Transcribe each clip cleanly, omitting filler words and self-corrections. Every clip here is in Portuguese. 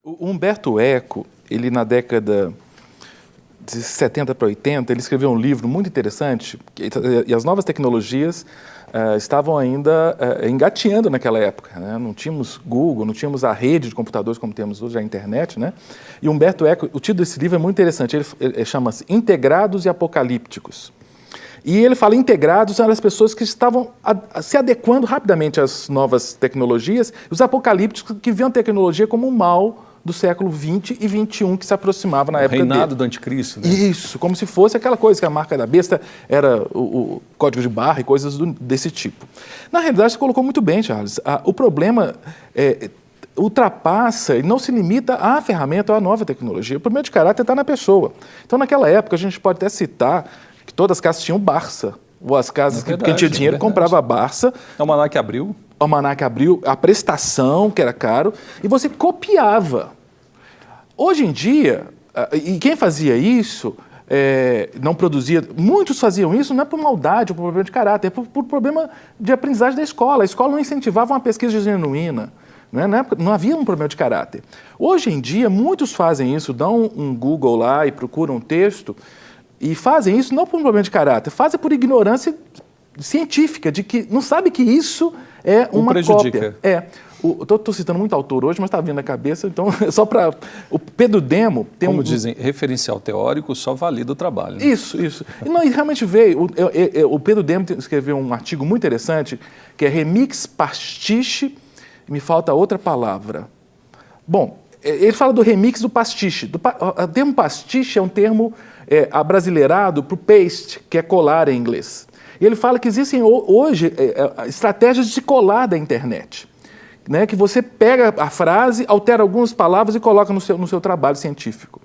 O Humberto Eco, ele na década de 70 para 80, ele escreveu um livro muito interessante, e as novas tecnologias estavam ainda engateando naquela época, né? Não tínhamos Google, não tínhamos a rede de computadores como temos hoje, a internet, né? E Humberto Eco, o título desse livro é muito interessante, ele chama-se Integrados e Apocalípticos. E ele fala integrados eram as pessoas que estavam se adequando rapidamente às novas tecnologias, os apocalípticos que viam a tecnologia como um mal do século XX e XXI que se aproximava na época dele. O reinado do anticristo, né? Isso, como se fosse aquela coisa que a marca da besta era o código de barra e coisas desse tipo. Na realidade, você colocou muito bem, Charles. O problema ultrapassa e não se limita à ferramenta ou à nova tecnologia. O problema de caráter está na pessoa. Então, naquela época, a gente pode até citar que todas as casas tinham Barça. Ou as casas que quem tinha dinheiro comprava Barça. O Almanac abriu. O Almanac abriu, a prestação, que era caro, e você copiava. Hoje em dia, e quem fazia isso, não produzia, muitos faziam isso não é por maldade ou por problema de caráter, é por problema de aprendizagem da escola. A escola não incentivava uma pesquisa genuína. Não havia um problema de caráter. Hoje em dia, muitos fazem isso, dão um Google lá e procuram um texto, e fazem isso não por um problema de caráter, fazem por ignorância científica, de que não sabe que isso é uma prejudica. Cópia. Estou citando muito autor hoje, mas está vindo na cabeça, então só para... O Pedro Demo tem Como dizem, referencial teórico só valida o trabalho. Né? Isso. E não, realmente veio. O Pedro Demo escreveu um artigo muito interessante, que é remix pastiche, me falta outra palavra. Bom, ele fala do remix do pastiche. O termo pastiche é um termo abrasileirado para o paste, que é colar em inglês. E ele fala que existem hoje estratégias de se colar da internet, né? Que você pega a frase, altera algumas palavras e coloca no seu trabalho científico.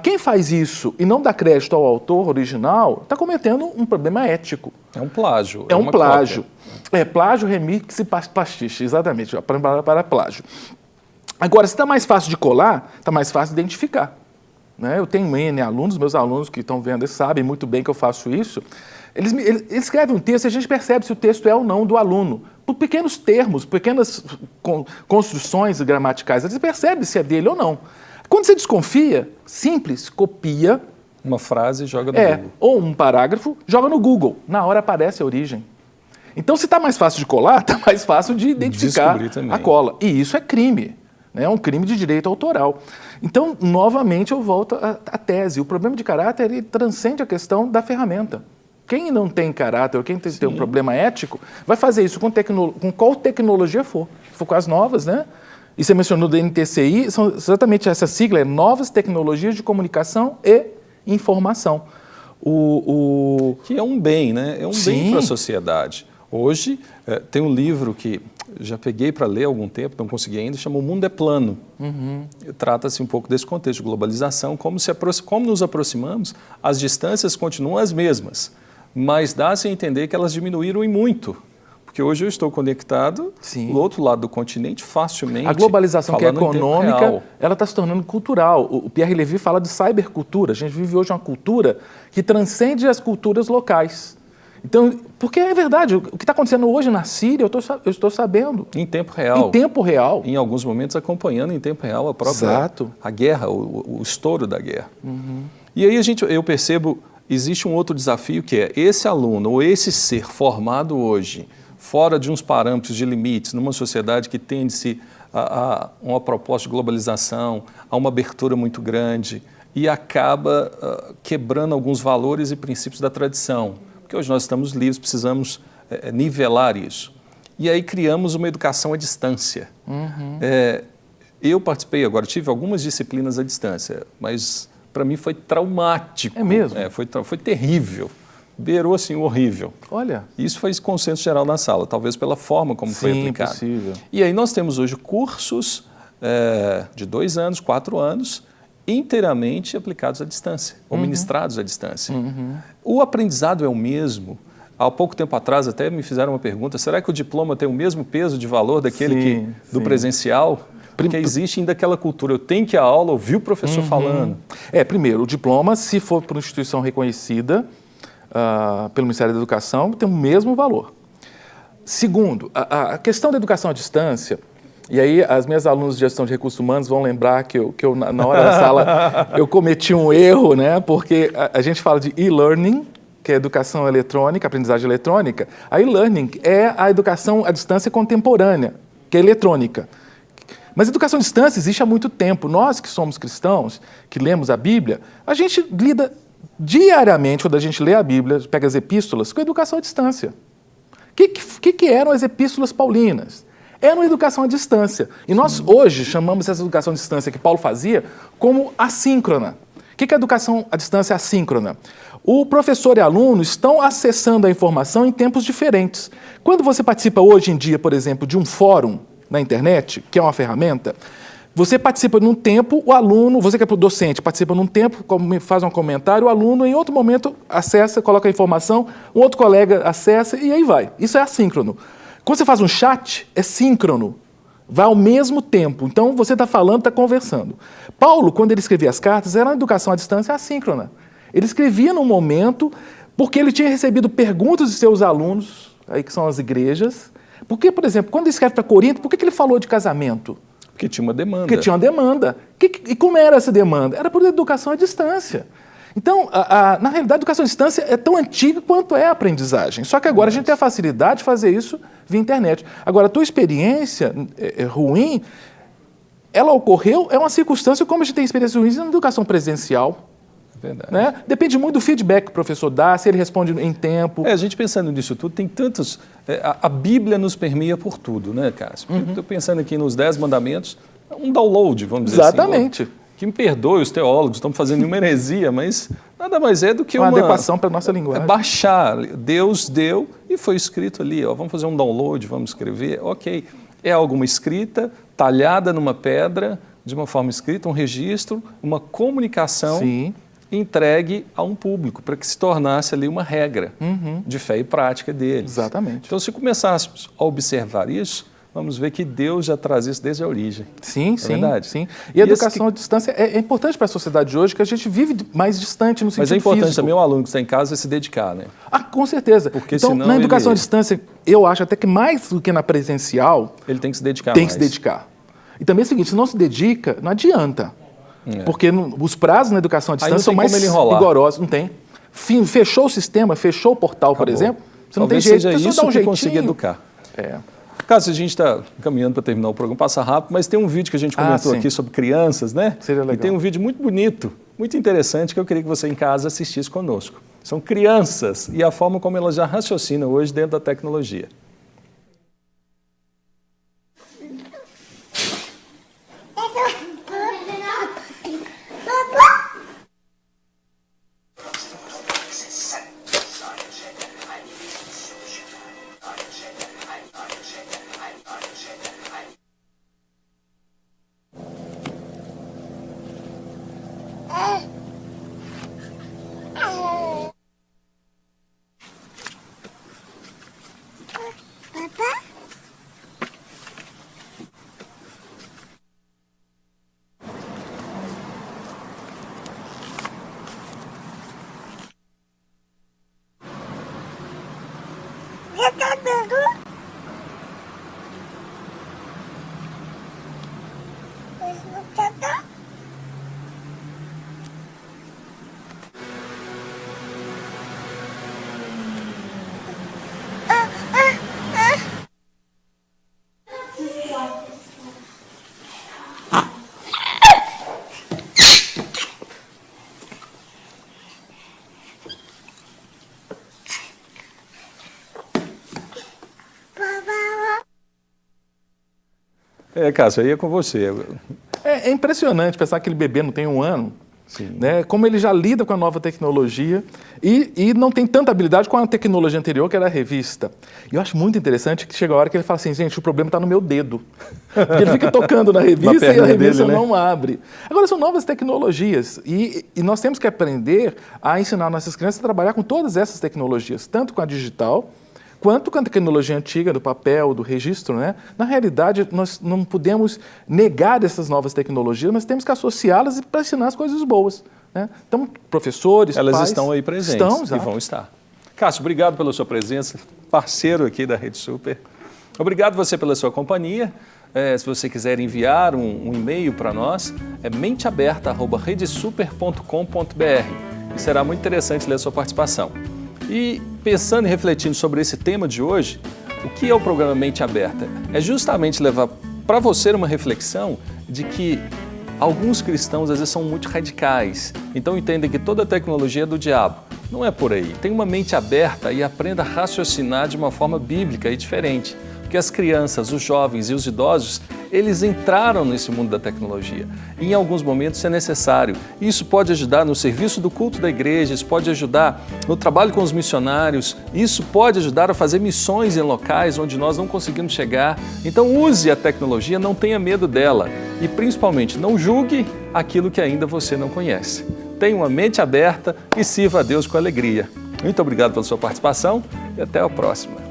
Quem faz isso e não dá crédito ao autor original está cometendo um problema ético. É um plágio. É um plágio. Cópia. Plágio, remix e pastiche, exatamente, para plágio. Agora, se está mais fácil de colar, está mais fácil de identificar. Né? Eu tenho N alunos, meus alunos que estão vendo sabem muito bem que eu faço isso. Eles escrevem um texto e a gente percebe se o texto é ou não do aluno. Por pequenos termos, pequenas construções gramaticais, eles percebem se é dele ou não. Quando você desconfia, simples, copia. Uma frase e joga no Google. Ou um parágrafo, joga no Google. Na hora aparece a origem. Então, se está mais fácil de colar, está mais fácil de identificar a cola. E isso é crime. É um crime de direito autoral. Então, novamente, eu volto à tese. O problema de caráter ele transcende a questão da ferramenta. Quem não tem caráter, ou quem tem um problema ético, vai fazer isso com qual tecnologia for. Se for com as novas, né? E você mencionou do NTCI, são exatamente essa sigla, é Novas Tecnologias de Comunicação e Informação. Que é um bem, né? É um bem para a sociedade. Hoje, tem um livro que já peguei para ler há algum tempo, não consegui ainda, chama O Mundo é Plano. Trata-se um pouco desse contexto de globalização, como nos aproximamos, as distâncias continuam as mesmas, mas dá-se a entender que elas diminuíram e muito. Porque hoje eu estou conectado do outro lado do continente facilmente. A globalização que é econômica, ela está se tornando cultural. O Pierre Levy fala de cybercultura. A gente vive hoje uma cultura que transcende as culturas locais. Então, porque é verdade, o que está acontecendo hoje na Síria, eu estou sabendo. Em tempo real. Em tempo real. Em alguns momentos acompanhando em tempo real a própria a guerra, o estouro da guerra. E aí eu percebo, existe um outro desafio que é esse aluno ou esse ser formado hoje, fora de uns parâmetros de limites, numa sociedade que tende-se a uma proposta de globalização, a uma abertura muito grande e acaba quebrando alguns valores e princípios da tradição. Porque hoje nós estamos livres, precisamos nivelar isso. E aí criamos uma educação à distância. Eu participei agora, tive algumas disciplinas à distância, mas para mim foi traumático. É mesmo? Foi terrível. Beirou assim, horrível. Olha. Isso foi consenso geral na sala, talvez pela forma como foi aplicado. Possível. E aí nós temos hoje cursos de 2 anos, 4 anos, inteiramente aplicados à distância, ou ministrados à distância. O aprendizado é o mesmo. Há pouco tempo atrás até me fizeram uma pergunta, será que o diploma tem o mesmo peso de valor daquele do presencial? Porque existe ainda aquela cultura, eu tenho que ir à aula, ouvir o professor falando. Primeiro, o diploma, se for por uma instituição reconhecida pelo Ministério da Educação, tem o mesmo valor. Segundo, a questão da educação à distância, E aí, as minhas alunas de gestão de recursos humanos vão lembrar que eu na hora da sala, eu cometi um erro, né? Porque a gente fala de e-learning, que é educação eletrônica, aprendizagem eletrônica. A e-learning é a educação à distância contemporânea, que é eletrônica. Mas a educação à distância existe há muito tempo. Nós que somos cristãos, que lemos a Bíblia, a gente lida diariamente, quando a gente lê a Bíblia, pega as epístolas, com a educação à distância. O que eram as epístolas paulinas? Era uma educação à distância. E nós hoje chamamos essa educação à distância que Paulo fazia como assíncrona. O que é a educação à distância assíncrona? O professor e aluno estão acessando a informação em tempos diferentes. Quando você participa hoje em dia, por exemplo, de um fórum na internet, que é uma ferramenta, você participa num tempo, o aluno, você que é docente, participa num tempo, faz um comentário, o aluno em outro momento acessa, coloca a informação, um outro colega acessa e aí vai. Isso é assíncrono. Quando você faz um chat, é síncrono. Vai ao mesmo tempo. Então, você está falando, está conversando. Paulo, quando ele escrevia as cartas, era uma educação à distância assíncrona. Ele escrevia num momento, porque ele tinha recebido perguntas de seus alunos, aí que são as igrejas. Porque, por exemplo, quando ele escreve para Corinto, por que ele falou de casamento? Porque tinha uma demanda. Porque tinha uma demanda. E como era essa demanda? Era por educação à distância. Então, na realidade, a educação à distância é tão antiga quanto é a aprendizagem. Só que agora a gente tem a facilidade de fazer isso via internet. Agora, a tua experiência ruim, ela ocorreu, é uma circunstância como a gente tem experiências ruins na educação presencial. Verdade. Né? Depende muito do feedback que o professor dá, se ele responde em tempo. A gente pensando nisso tudo, tem tantos... a Bíblia nos permeia por tudo, né, Cássio? Estou pensando aqui nos 10 mandamentos, um download, vamos dizer assim. Exatamente. Que me perdoe os teólogos, estamos fazendo uma heresia, mas nada mais é do que uma adequação para a nossa linguagem. Baixar. Deus deu e foi escrito ali. Ó, vamos fazer um download, vamos escrever. Ok. É alguma escrita, talhada numa pedra, de uma forma escrita, um registro, uma comunicação entregue a um público, para que se tornasse ali uma regra de fé e prática deles. Exatamente. Então, se começássemos a observar isso, vamos ver que Deus já traz isso desde a origem. Sim, é verdade? Sim. E a educação à distância é importante para a sociedade de hoje, que a gente vive mais distante no sentido físico. Mas é importante também o aluno que está em casa se dedicar, né? Com certeza. Porque então, senão na educação à distância, eu acho até que mais do que na presencial... Ele tem que se dedicar Tem que se dedicar. E também é o seguinte, se não se dedica, não adianta. Porque os prazos na educação à distância são mais rigorosos. Não tem. Fechou o sistema, fechou o portal, por exemplo, você não tem jeito. Seja isso que consiga educar. Cássio, a gente está caminhando para terminar o programa, passa rápido, mas tem um vídeo que a gente comentou aqui sobre crianças, né? Seria legal. E tem um vídeo muito bonito, muito interessante, que eu queria que você em casa assistisse conosco. São crianças e a forma como elas já raciocinam hoje dentro da tecnologia. Cássio, aí é com você. É impressionante pensar que aquele bebê não tem 1 ano, né? Como ele já lida com a nova tecnologia e não tem tanta habilidade com a tecnologia anterior, que era a revista. E eu acho muito interessante que chega a hora que ele fala assim, gente, o problema está no meu dedo. Porque ele fica tocando na revista e a revista não abre. Agora, são novas tecnologias e nós temos que aprender a ensinar nossas crianças a trabalhar com todas essas tecnologias, tanto com a digital, quanto com a tecnologia antiga, do papel, do registro, né? Na realidade, nós não podemos negar essas novas tecnologias, mas temos que associá-las para ensinar as coisas boas, né? Então, professores, elas pais... estão aí presentes e vão estar. Cássio, obrigado pela sua presença, parceiro aqui da Rede Super. Obrigado você pela sua companhia. se você quiser enviar um e-mail para nós, é menteaberta@redesuper.com.br e será muito interessante ler a sua participação. E pensando e refletindo sobre esse tema de hoje, o que é o programa Mente Aberta? É justamente levar para você uma reflexão de que alguns cristãos às vezes são muito radicais, então entendem que toda tecnologia é do diabo. Não é por aí. Tenha uma mente aberta e aprenda a raciocinar de uma forma bíblica e diferente. Porque as crianças, os jovens e os idosos, eles entraram nesse mundo da tecnologia. E em alguns momentos isso é necessário. Isso pode ajudar no serviço do culto da igreja, isso pode ajudar no trabalho com os missionários, isso pode ajudar a fazer missões em locais onde nós não conseguimos chegar. Então use a tecnologia, não tenha medo dela e principalmente não julgue aquilo que ainda você não conhece. Tenha uma mente aberta e sirva a Deus com alegria. Muito obrigado pela sua participação e até a próxima.